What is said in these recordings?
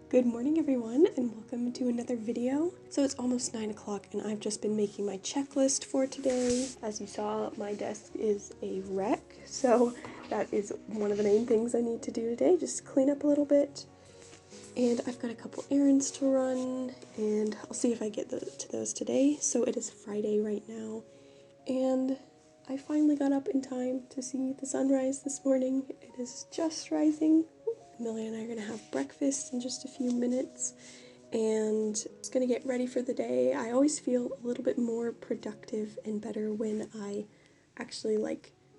Good morning everyone and welcome to another video. So it's almost 9 o'clock and I've just been making my checklist for today. As you saw, my desk is a wreck, so that is one of the main things I need to do today, just clean up a little bit. And I've got a couple errands to run and I'll see if I get to those today. So it is Friday right now and I finally got up in time to see the sunrise this morning. It is just rising. Millie and I are going to have breakfast in just a few minutes and just going to get ready for the day. I always feel a little bit more productive and better when I actually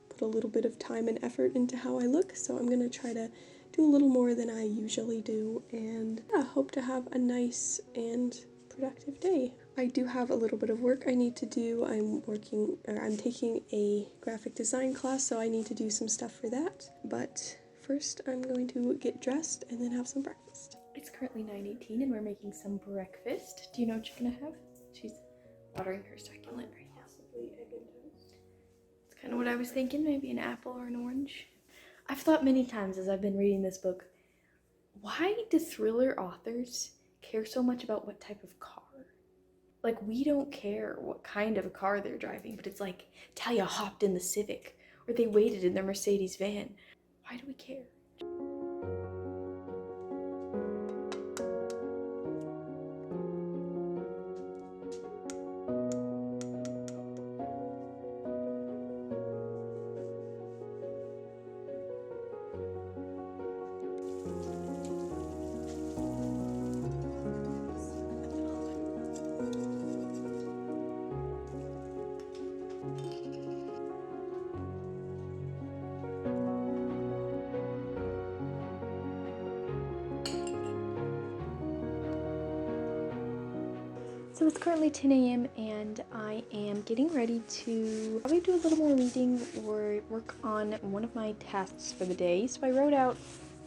put a little bit of time and effort into how I look, so I'm going to try to do a little more than I usually do and hope to have a nice and productive day. I do have a little bit of work I need to do. I'm taking a graphic design class, so I need to do some stuff for that, but first, I'm going to get dressed and then have some breakfast. It's currently 9:18 and we're making some breakfast. Do you know what you're gonna have? She's watering her succulent right now. Possibly egg and toast. It's kind of what I was thinking, maybe an apple or an orange. I've thought many times as I've been reading this book, why do thriller authors care so much about what type of car? Like, we don't care what kind of a car they're driving, but it's like Talia hopped in the Civic or they waited in their Mercedes van. Why do we care? So it's currently 10 a.m. and I am getting ready to probably do a little more reading or work on one of my tasks for the day. So I wrote out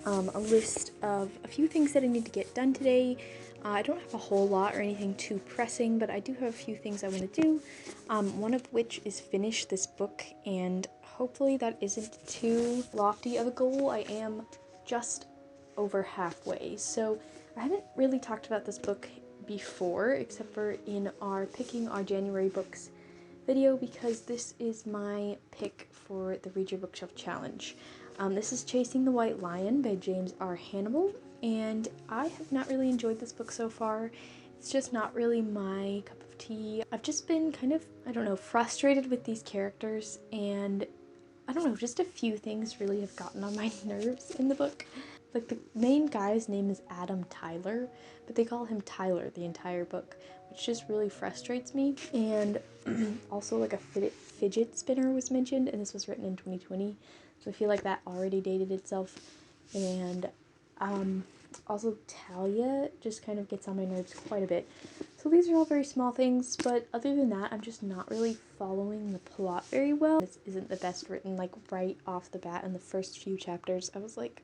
a list of a few things that I need to get done today. I don't have a whole lot or anything too pressing, but I do have a few things I want to do. One of which is finish this book, and hopefully that isn't too lofty of a goal. I am just over halfway. So I haven't really talked about this book before, except for in our picking our January books video, because this is my pick for the Read Your Bookshelf Challenge. This is Chasing the White Lion by James R. Hannibal, and I have not really enjoyed this book so far. It's just not really my cup of tea. I've just been kind of, frustrated with these characters, and just a few things really have gotten on my nerves in the book. Like, the main guy's name is Adam Tyler, but they call him Tyler the entire book, which just really frustrates me. And also, like, a fidget spinner was mentioned, and this was written in 2020, so I feel like that already dated itself. And also Talia just kind of gets on my nerves quite a bit. So these are all very small things, but other than that, I'm just not really following the plot very well. This isn't the best written, like, right off the bat in the first few chapters. I was like,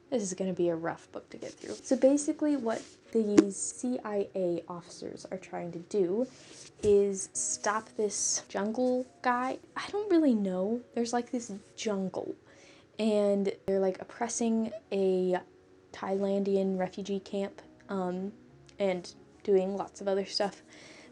this is going to be a rough book to get through. So basically what these CIA officers are trying to do is stop this jungle guy. I don't really know. There's like this jungle, and they're like oppressing a Thailandian refugee camp and doing lots of other stuff.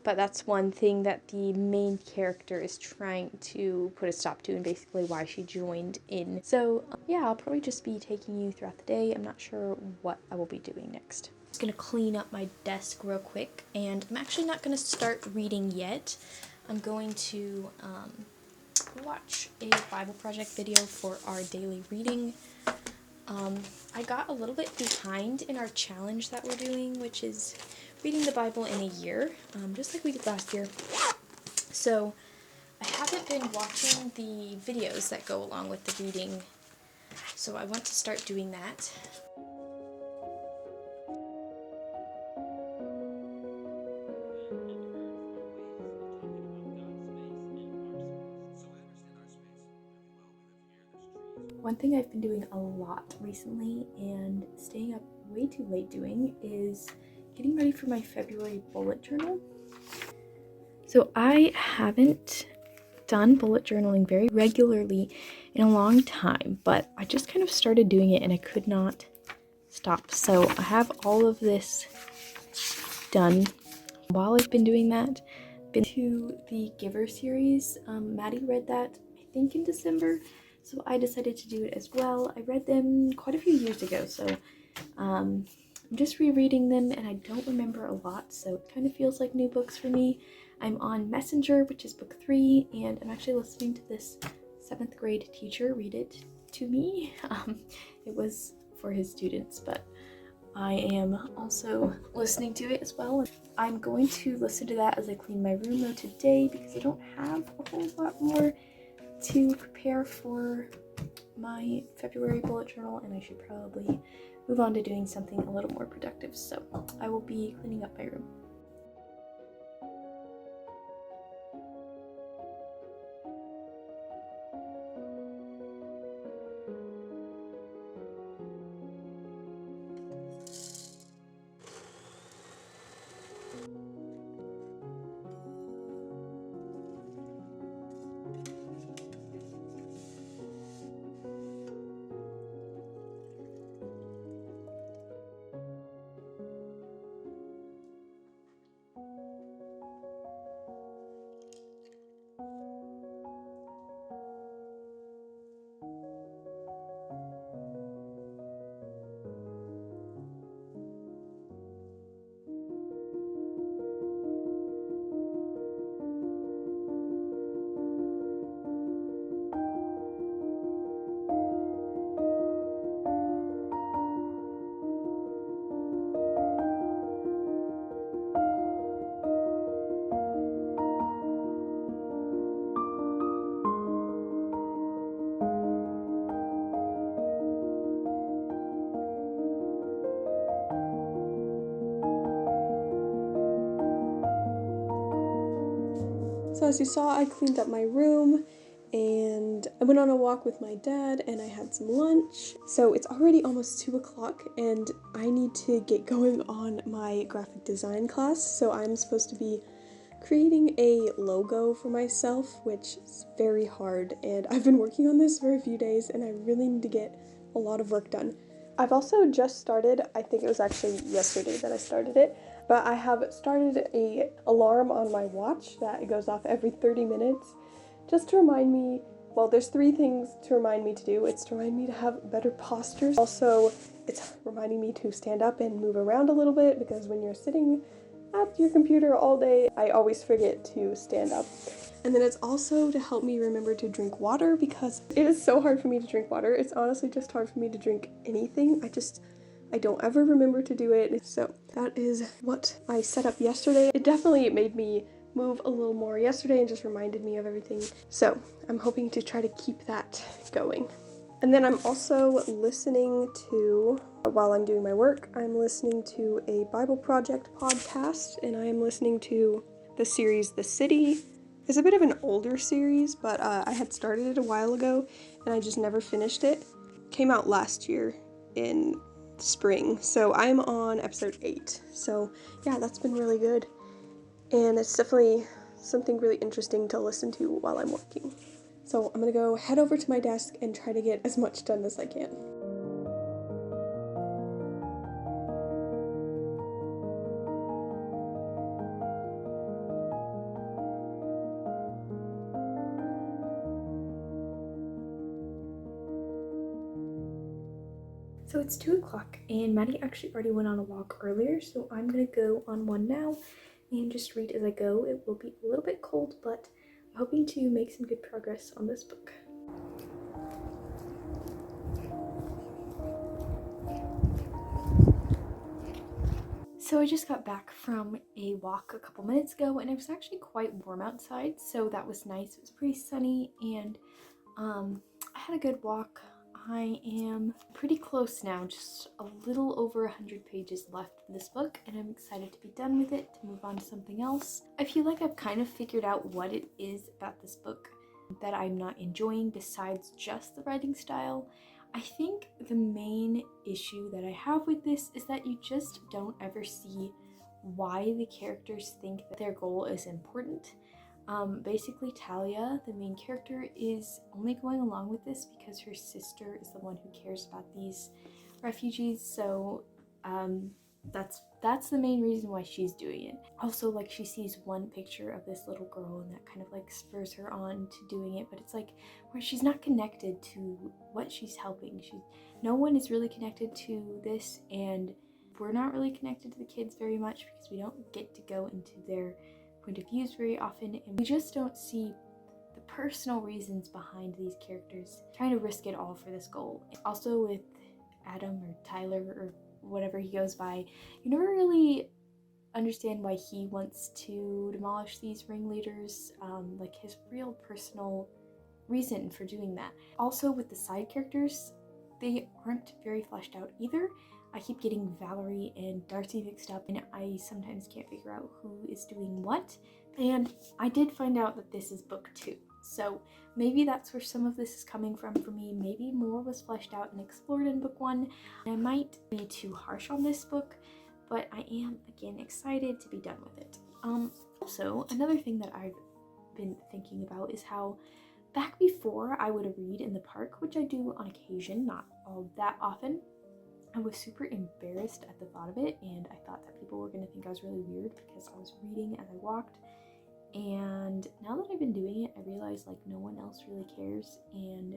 But that's one thing that the main character is trying to put a stop to, and basically why she joined in. So yeah, I'll probably just be taking you throughout the day. I'm not sure what I will be doing next. I'm just gonna clean up my desk real quick, and I'm actually not gonna start reading yet. I'm going to watch a Bible project video for our daily reading. I got a little bit behind in our challenge that we're doing, which is reading the Bible in a year, just like we did last year. So I haven't been watching the videos that go along with the reading, so I want to start doing that. One thing I've been doing a lot recently and staying up way too late doing is getting ready for my February bullet journal. So I haven't done bullet journaling very regularly in a long time, but I just kind of started doing it and I could not stop. So I have all of this done. While I've been doing that, been to the Giver series. Maddie read that I think in December, so I decided to do it as well. I read them quite a few years ago, so I'm just rereading them and I don't remember a lot, so it kind of feels like new books for me. I'm on Messenger, which is book 3, and I'm actually listening to this 7th grade teacher read it to me. It was for his students, but I am also listening to it as well. I'm going to listen to that as I clean my room though today, because I don't have a whole lot more to prepare for my February bullet journal, and I should probably move on to doing something a little more productive. So I will be cleaning up my room. So as you saw, I cleaned up my room and I went on a walk with my dad and I had some lunch. So it's already almost 2 o'clock and I need to get going on my graphic design class. So I'm supposed to be creating a logo for myself, which is very hard, and I've been working on this for a few days and I really need to get a lot of work done. I've also just started, I think it was actually yesterday that I started it, but I have started a alarm on my watch that goes off every 30 minutes just to remind me, well, there's 3 things to remind me to do. It's to remind me to have better postures. Also, it's reminding me to stand up and move around a little bit, because when you're sitting at your computer all day, I always forget to stand up. And then it's also to help me remember to drink water, because it is so hard for me to drink water. It's honestly just hard for me to drink anything. I don't ever remember to do it. So that is what I set up yesterday. It definitely made me move a little more yesterday and just reminded me of everything. So I'm hoping to try to keep that going. And then I'm also listening to, while I'm doing my work, I'm listening to a Bible Project podcast, and I am listening to the series The City. It's a bit of an older series, but I had started it a while ago, and I just never finished it. It came out last year in spring, so I'm on episode 8. So yeah, that's been really good, and it's definitely something really interesting to listen to while I'm working. So I'm gonna go head over to my desk and try to get as much done as I can. So it's 2 o'clock and Maddie actually already went on a walk earlier, so I'm gonna go on one now and just read as I go. It will be a little bit cold, but I'm hoping to make some good progress on this book. So I just got back from a walk a couple minutes ago, and it was actually quite warm outside, so that was nice. It was pretty sunny, and I had a good walk. I am pretty close now, just a little over 100 pages left of this book, and I'm excited to be done with it, to move on to something else. I feel like I've kind of figured out what it is about this book that I'm not enjoying besides just the writing style. I think the main issue that I have with this is that you just don't ever see why the characters think that their goal is important. Basically, Talia, the main character, is only going along with this because her sister is the one who cares about these refugees, so that's the main reason why she's doing it. Also, like, she sees one picture of this little girl and that kind of like spurs her on to doing it, but it's like where she's not connected to what she's helping. No one is really connected to this, and we're not really connected to the kids very much because we don't get to go into their point of views very often, and we just don't see the personal reasons behind these characters trying to risk it all for this goal. Also with Adam, or Tyler, or whatever he goes by, you never really understand why he wants to demolish these ringleaders, like his real personal reason for doing that. Also with the side characters, they aren't very fleshed out either. I keep getting Valerie and Darcy mixed up, and I sometimes can't figure out who is doing what. And I did find out that this is book 2, so maybe that's where some of this is coming from for me. Maybe more was fleshed out and explored in book 1. I might be too harsh on this book, but I am, again, excited to be done with it. Also, another thing that I've been thinking about is how back before I would read in the park, which I do on occasion, not all that often, I was super embarrassed at the thought of it, and I thought that people were going to think I was really weird because I was reading as I walked. And now that I've been doing it, I realize like no one else really cares, and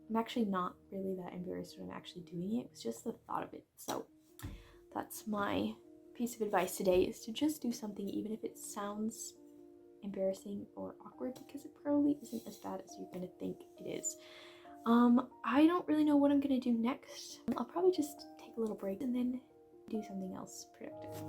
I'm actually not really that embarrassed when I'm actually doing it. It's just the thought of it. So that's my piece of advice today, is to just do something even if it sounds embarrassing or awkward, because it probably isn't as bad as you're going to think it is. I don't really know what I'm gonna do next. I'll probably just take a little break and then do something else productive.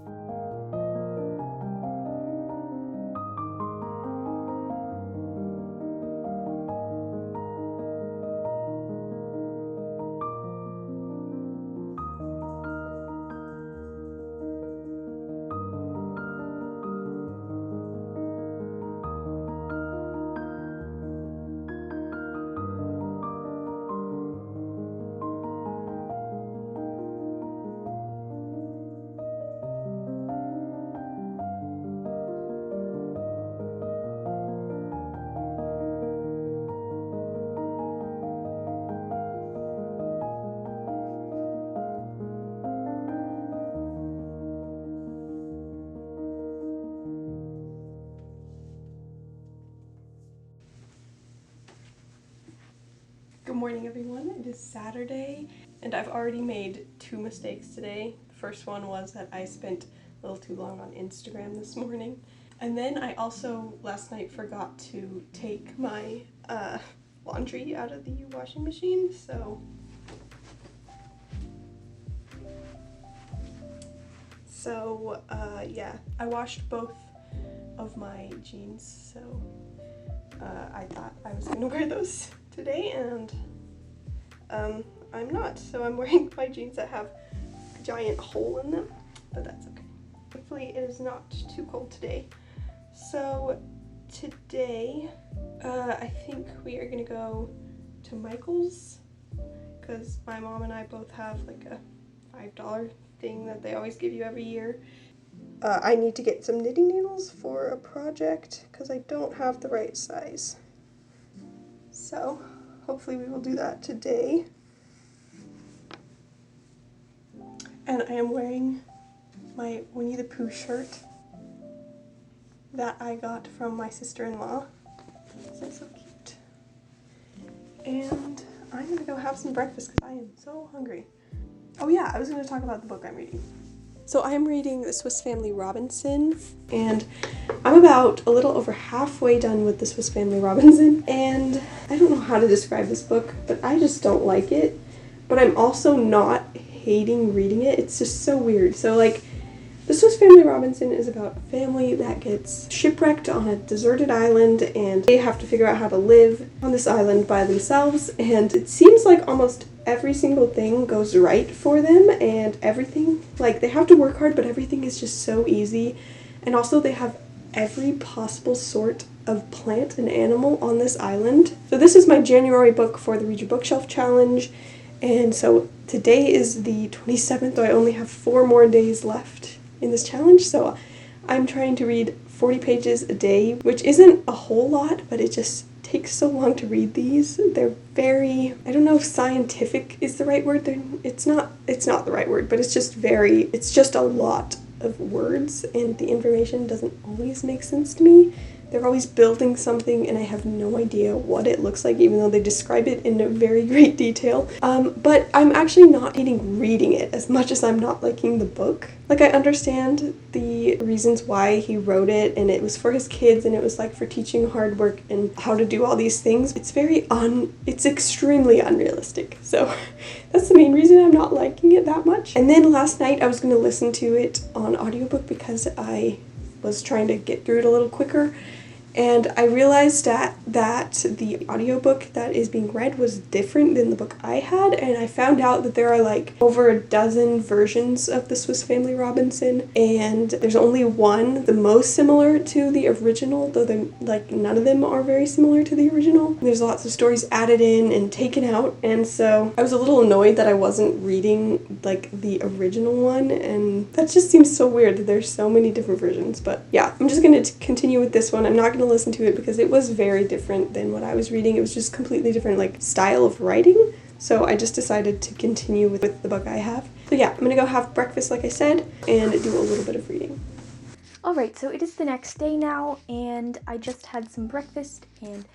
Good morning, everyone. It is Saturday, and I've already made 2 mistakes today. The first one was that I spent a little too long on Instagram this morning. And then I also last night forgot to take my laundry out of the washing machine, so yeah, I washed both of my jeans, so I thought I was gonna wear those today, and I'm not, so I'm wearing my jeans that have a giant hole in them, but that's okay. Hopefully it is not too cold today. So today I think we are gonna go to Michael's, because my mom and I both have like a $5 thing that they always give you every year. I need to get some knitting needles for a project because I don't have the right size. So hopefully we will do that today. And I am wearing my Winnie the Pooh shirt that I got from my sister-in-law. So cute. And I'm gonna go have some breakfast because I am so hungry. Oh yeah, I was gonna talk about the book I'm reading. So I'm reading The Swiss Family Robinson, and I'm about a little over halfway done with The Swiss Family Robinson, and I don't know how to describe this book, but I just don't like it. But I'm also not hating reading it. It's just so weird. So like, The Swiss Family Robinson is about a family that gets shipwrecked on a deserted island, and they have to figure out how to live on this island by themselves, and it seems like almost every single thing goes right for them, and everything, like, they have to work hard, but everything is just so easy. And also they have every possible sort of plant and animal on this island. So this is my January book for the Read Your Bookshelf challenge, and so today is the 27th, so I only have 4 more days left in this challenge. So I'm trying to read 40 pages a day, which isn't a whole lot, but it just takes so long to read these. They're very, I don't know if scientific is the right word. It's not the right word, but it's just a lot of words, and the information doesn't always make sense to me. They're always building something, and I have no idea what it looks like, even though they describe it in a very great detail. But I'm actually not hating reading it as much as I'm not liking the book. Like, I understand the reasons why he wrote it, and it was for his kids, and it was like for teaching hard work and how to do all these things. It's extremely unrealistic. So that's the main reason I'm not liking it that much. And then last night I was going to listen to it on audiobook because I was trying to get through it a little quicker. And I realized that the audiobook that is being read was different than the book I had, and I found out that there are like over a dozen versions of the Swiss Family Robinson, and there's only one, the most similar to the original, though none of them are very similar to the original. There's lots of stories added in and taken out, and so I was a little annoyed that I wasn't reading like the original one, and that just seems so weird that there's so many different versions. But yeah, I'm just going to continue with this one. I'm not going to listen to it because it was very different than what I was reading. It was just completely different like style of writing. So I just decided to continue with the book I have. So yeah, I'm gonna go have breakfast like I said and do a little bit of reading. Alright, so it is the next day now, and I just had some breakfast and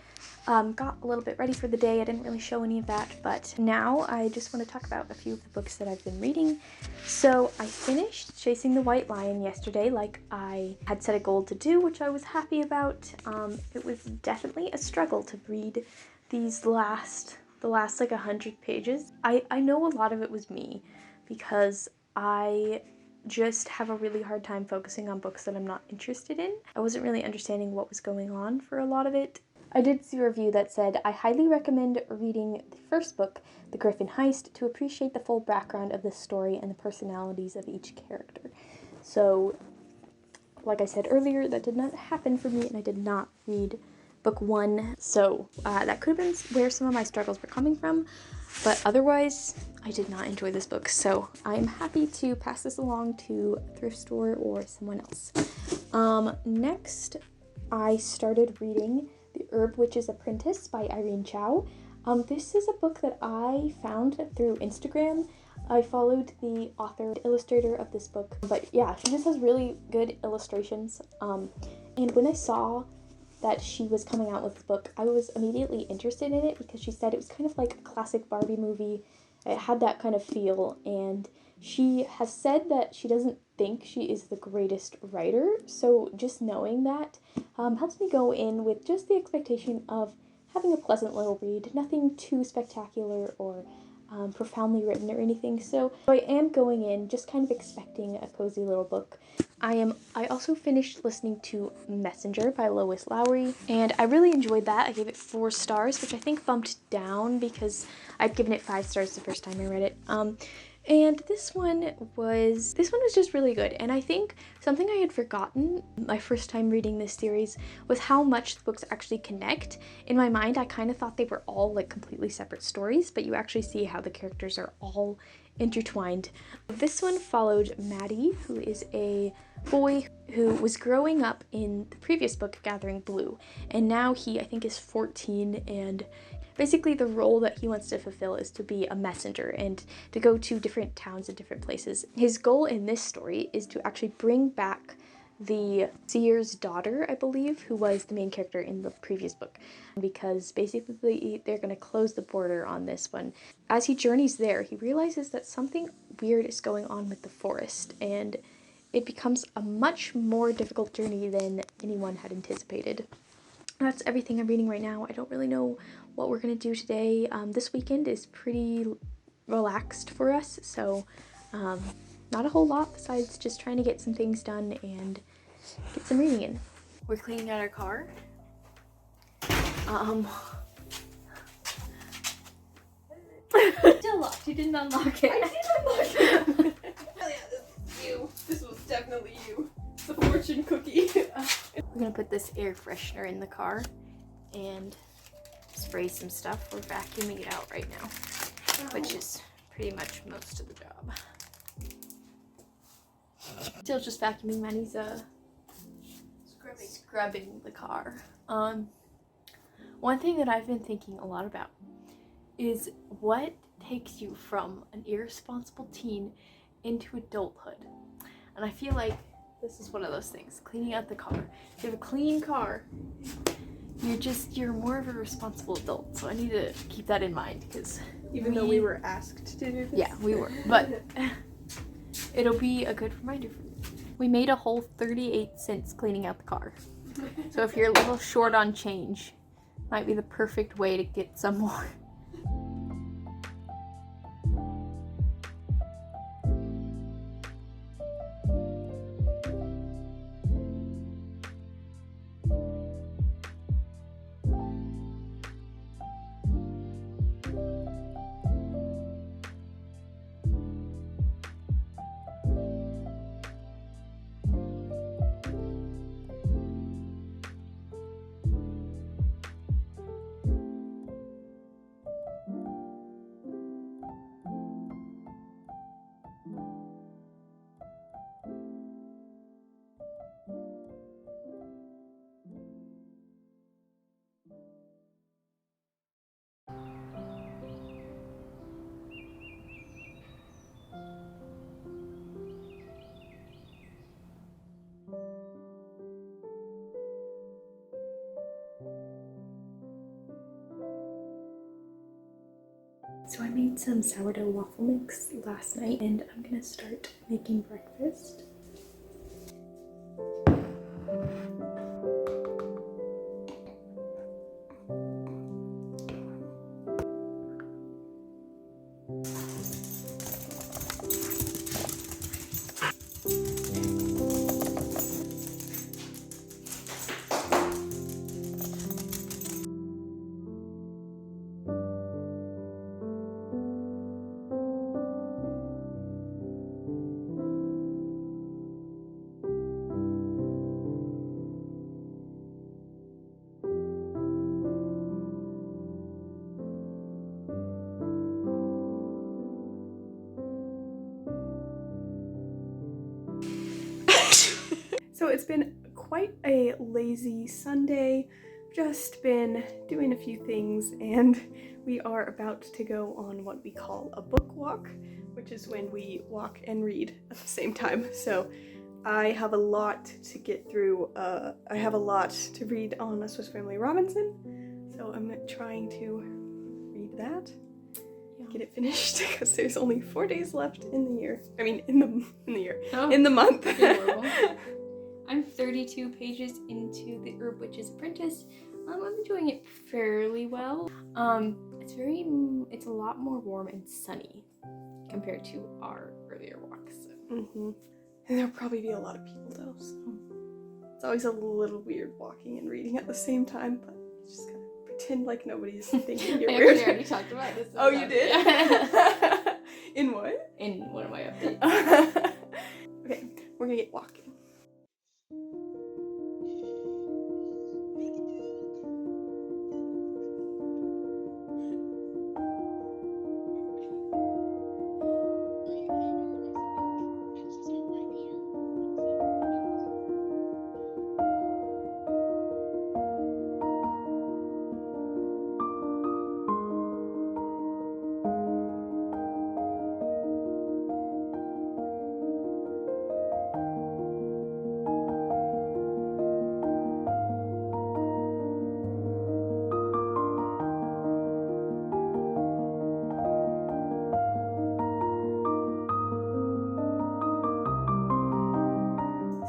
got a little bit ready for the day. I didn't really show any of that, but now I just want to talk about a few of the books that I've been reading. So I finished Chasing the White Lion yesterday, like I had set a goal to do, which I was happy about. It was definitely a struggle to read the last like 100 pages. I know a lot of it was me, because I just have a really hard time focusing on books that I'm not interested in. I wasn't really understanding what was going on for a lot of it. I did see a review that said, I highly recommend reading the first book, The Griffin Heist, to appreciate the full background of this story and the personalities of each character. So, like I said earlier, that did not happen for me, and I did not read book 1. So that could have been where some of my struggles were coming from, but otherwise, I did not enjoy this book. So I'm happy to pass this along to a thrift store or someone else. Next, I started reading The Herb Witch's Apprentice by Irene Chow. This is a book that I found through Instagram. I followed the author, illustrator of this book, but yeah, she just has really good illustrations. And when I saw that she was coming out with this book, I was immediately interested in it because she said it was kind of like a classic Barbie movie. It had that kind of feel, and she has said that she doesn't think she is the greatest writer, so just knowing that helps me go in with just the expectation of having a pleasant little read, nothing too spectacular or profoundly written or anything. So I am going in just kind of expecting a cozy little book. I also finished listening to Messenger by Lois Lowry, and I really enjoyed that. I gave it 4 stars, which I think bumped down because I'd given it 5 stars the first time I read it. And this one was just really good. And I think something I had forgotten my first time reading this series was how much the books actually connect. In my mind, I kind of thought they were all like completely separate stories, but you actually see how the characters are all intertwined. This one followed Maddie, who is a boy who was growing up in the previous book, Gathering Blue, and now he, I think, is 14, and basically the role that he wants to fulfill is to be a messenger and to go to different towns and different places. His goal in this story is to actually bring back the seer's daughter, I believe, who was the main character in the previous book, because basically they're going to close the border on this one. As he journeys there, he realizes that something weird is going on with the forest, and it becomes a much more difficult journey than anyone had anticipated. That's everything I'm reading right now. I don't really know what we're going to do today. This weekend is pretty relaxed for us, so not a whole lot besides just trying to get some things done and get some reading in. We're cleaning out our car. Still locked. You didn't unlock it. I did unlock it. Oh yeah, this is you. This was definitely you. It's a fortune cookie. We're gonna put this air freshener in the car and spray some stuff. We're vacuuming it out right now, which is pretty much most of the job. Still just vacuuming. Manny's scrubbing the car. One thing that I've been thinking a lot about is what takes you from an irresponsible teen into adulthood. And I feel like this is one of those things, cleaning out the car. If you have a clean car, you're more of a responsible adult. So I need to keep that in mind, because even though we were asked to do this. Yeah, we were, but it'll be a good reminder for me. We made a whole 38 cents cleaning out the car. So if you're a little short on change, might be the perfect way to get some more. So I made some sourdough waffle mix last night, and I'm gonna start making breakfast. So it's been quite a lazy Sunday. Just been doing a few things, and we are about to go on what we call a book walk, which is when we walk and read at the same time. So I have a lot to get through. I have a lot to read on A Swiss Family Robinson, so I'm trying to read that, get it finished, because there's only 4 days left in the year. I mean, in the year, in the month. I'm 32 pages into The Herb Witch's Apprentice. I'm enjoying it fairly well. It's a lot more warm and sunny compared to our earlier walks. And there'll probably be a lot of people though, so it's always a little weird walking and reading at the same time, but just kind of pretend like nobody's thinking you're weird. I already talked about this. Oh, you did? Yeah. In what? In one of my updates. Okay, we're gonna get walking.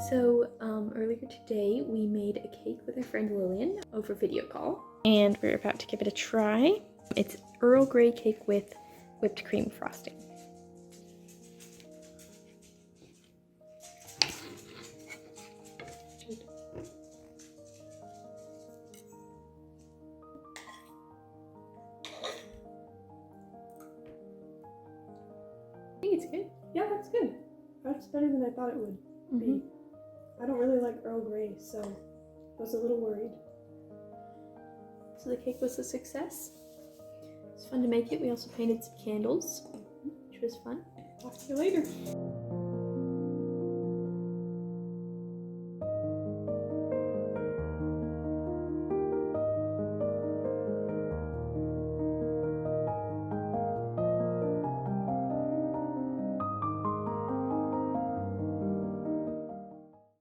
So earlier today we made a cake with our friend Lillian over video call, and we're about to give it a try. It's Earl Grey cake with whipped cream frosting. I think it's good. Yeah, that's good. That's better than I thought it would be. I don't really like Earl Grey, so I was a little worried. So the cake was a success. It's fun to make it. We also painted some candles, which was fun. Talk to you later.